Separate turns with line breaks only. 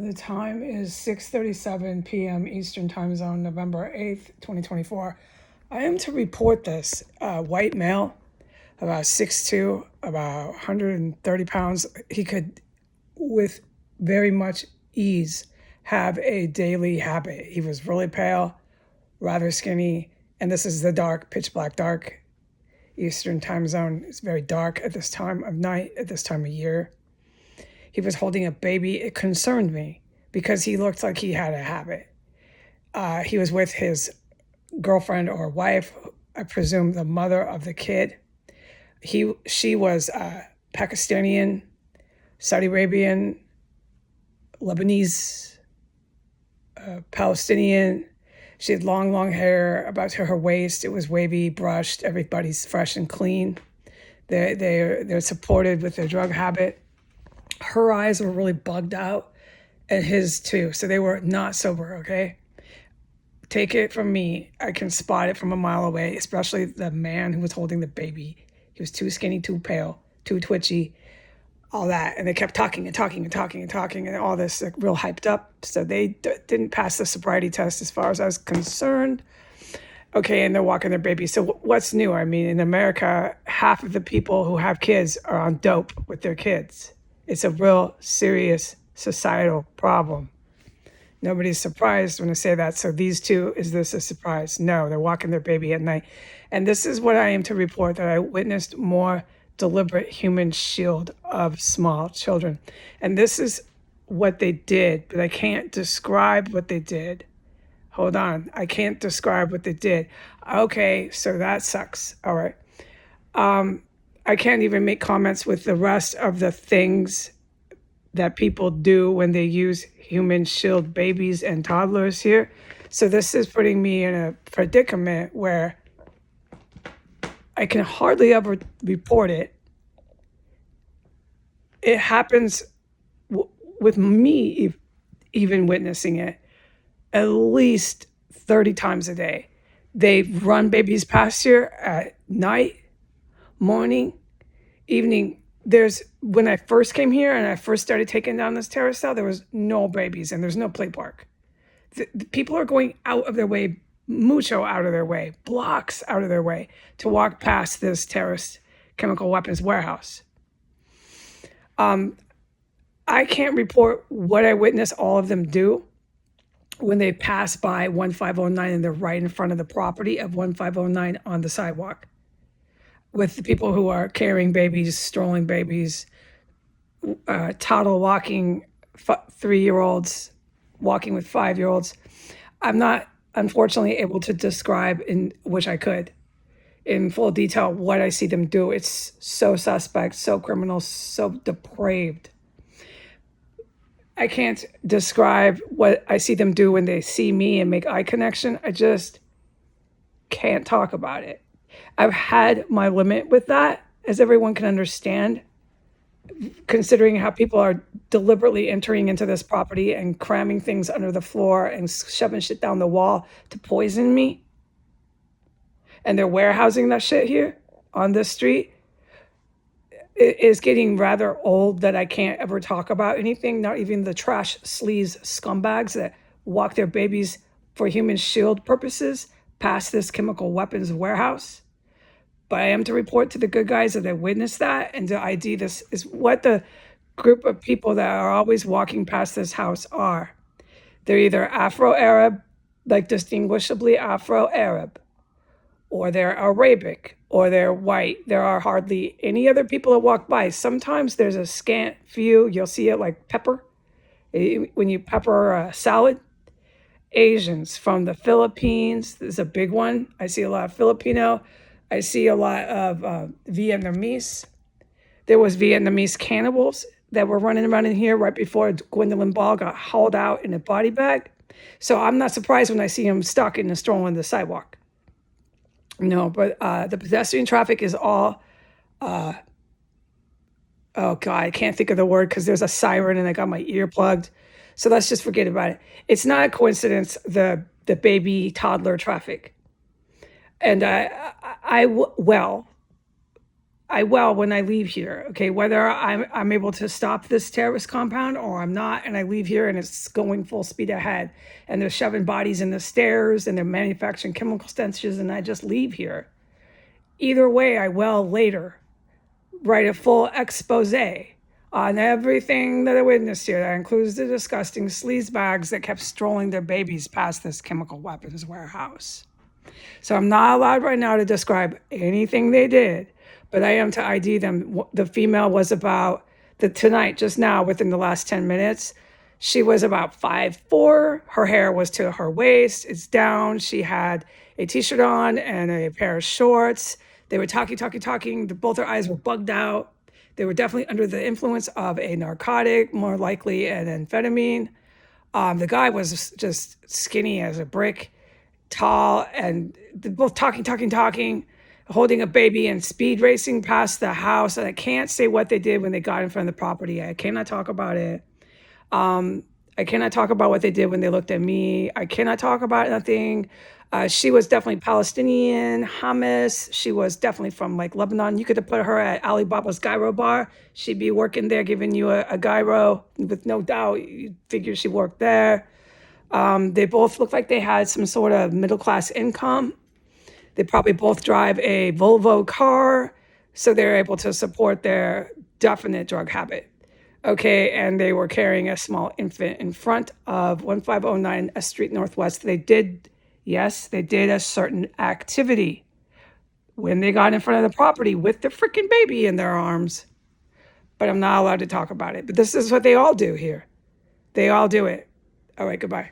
The time is 6:37 p.m. Eastern Time Zone, November 8th, 2024. I am to report this white male, about 6'2", about 130 pounds. He could, with very much ease, have a daily habit. He was really pale, rather skinny, and this is the dark, pitch black dark Eastern Time Zone. It's very dark at this time of night, at this time of year. He was holding a baby. It concerned me because he looked like he had a habit. He was with his girlfriend or wife, I presume the mother of the kid. She was Pakistani, Saudi Arabian, Lebanese, Palestinian. She had long hair about to her waist. It was wavy, brushed. Everybody's fresh and clean. They're supported with their drug habit. Her eyes were really bugged out, and his too. So they were not sober, okay? Take it from me. I can spot it from a mile away, especially the man who was holding the baby. He was too skinny, too pale, too twitchy, all that. And they kept talking and all this, like, real hyped up. So they didn't pass the sobriety test as far as I was concerned. Okay, and they're walking their baby. So what's new? I mean, in America, half of the people who have kids are on dope with their kids. It's a real serious societal problem. Nobody's surprised when I say that. So these two, is this a surprise? No, they're walking their baby at night. And this is what I am to report, that I witnessed more deliberate human shield of small children. And this is what they did, but I can't describe what they did. Hold on. I can't describe what they did. Okay, so that sucks. All right. I can't even make comments with the rest of the things that people do when they use human shield babies and toddlers here. So this is putting me in a predicament where I can hardly ever report it. It happens with me even witnessing it at least 30 times a day. They run babies past here at night, morning, evening. When I first came here and I first started taking down this terrace style, there was no babies and there's no play park. The people are going out of their way, mucho out of their way, blocks out of their way to walk past this terrorist chemical weapons warehouse. I can't report what I witnessed all of them do when they pass by 1509 and they're right in front of the property of 1509 on the sidewalk, with the people who are carrying babies, strolling babies, toddler walking 3-year-olds, walking with 5-year-olds. I'm not, unfortunately, able to describe, in which I could, in full detail, what I see them do. It's so suspect, so criminal, so depraved. I can't describe what I see them do when they see me and make eye connection. I just can't talk about it. I've had my limit with that, as everyone can understand, considering how people are deliberately entering into this property and cramming things under the floor and shoving shit down the wall to poison me. And they're warehousing that shit here on this street. It is getting rather old that I can't ever talk about anything, not even the trash sleaze scumbags that walk their babies for human shield purposes past this chemical weapons warehouse. But I am to report to the good guys that I witnessed that, and to ID this is what the group of people that are always walking past this house are. They're either Afro-Arab, like distinguishably Afro-Arab, or they're Arabic, or they're white. There are hardly any other people that walk by. Sometimes there's a scant few. You'll see it like pepper, when you pepper a salad. Asians from the Philippines is a big one. I see a lot of Filipino. I see a lot of Vietnamese. There was Vietnamese cannibals that were running around in here right before Gwendolyn Ball got hauled out in a body bag. So I'm not surprised when I see them stuck in the stroll on the sidewalk. No, but the pedestrian traffic is all, oh God, I can't think of the word because there's a siren and I got my ear plugged. So let's just forget about it. It's not a coincidence, the baby toddler traffic. And I will when I leave here. Okay, whether I'm able to stop this terrorist compound or I'm not, and I leave here and it's going full speed ahead, and they're shoving bodies in the stairs and they're manufacturing chemical stenches, and I just leave here. Either way, I will later write a full expose on everything that I witnessed here. That includes the disgusting sleazebags that kept strolling their babies past this chemical weapons warehouse. So I'm not allowed right now to describe anything they did, but I am to ID them. The female was about tonight, just now, within the last 10 minutes. She was about 5'4". Her hair was to her waist. It's down. She had a t-shirt on and a pair of shorts. They were talking. Both her eyes were bugged out. They were definitely under the influence of a narcotic, more likely an amphetamine. The guy was just skinny as a brick, tall, and both talking, holding a baby and speed racing past the house. And I can't say what they did when they got in front of the property. I cannot talk about it. I cannot talk about what they did when they looked at me. I cannot talk about nothing. She was definitely Palestinian, Hamas. She was definitely from like Lebanon. You could have put her at Alibaba's gyro bar. She'd be working there, giving you a gyro with no doubt. You figure she worked there. They both looked like they had some sort of middle-class income. They probably both drive a Volvo car, so they're able to support their definite drug habit. Okay, and they were carrying a small infant in front of 1509 S Street Northwest. They did a certain activity when they got in front of the property with the freaking baby in their arms. But I'm not allowed to talk about it. But this is what they all do here. They all do it. All right, goodbye.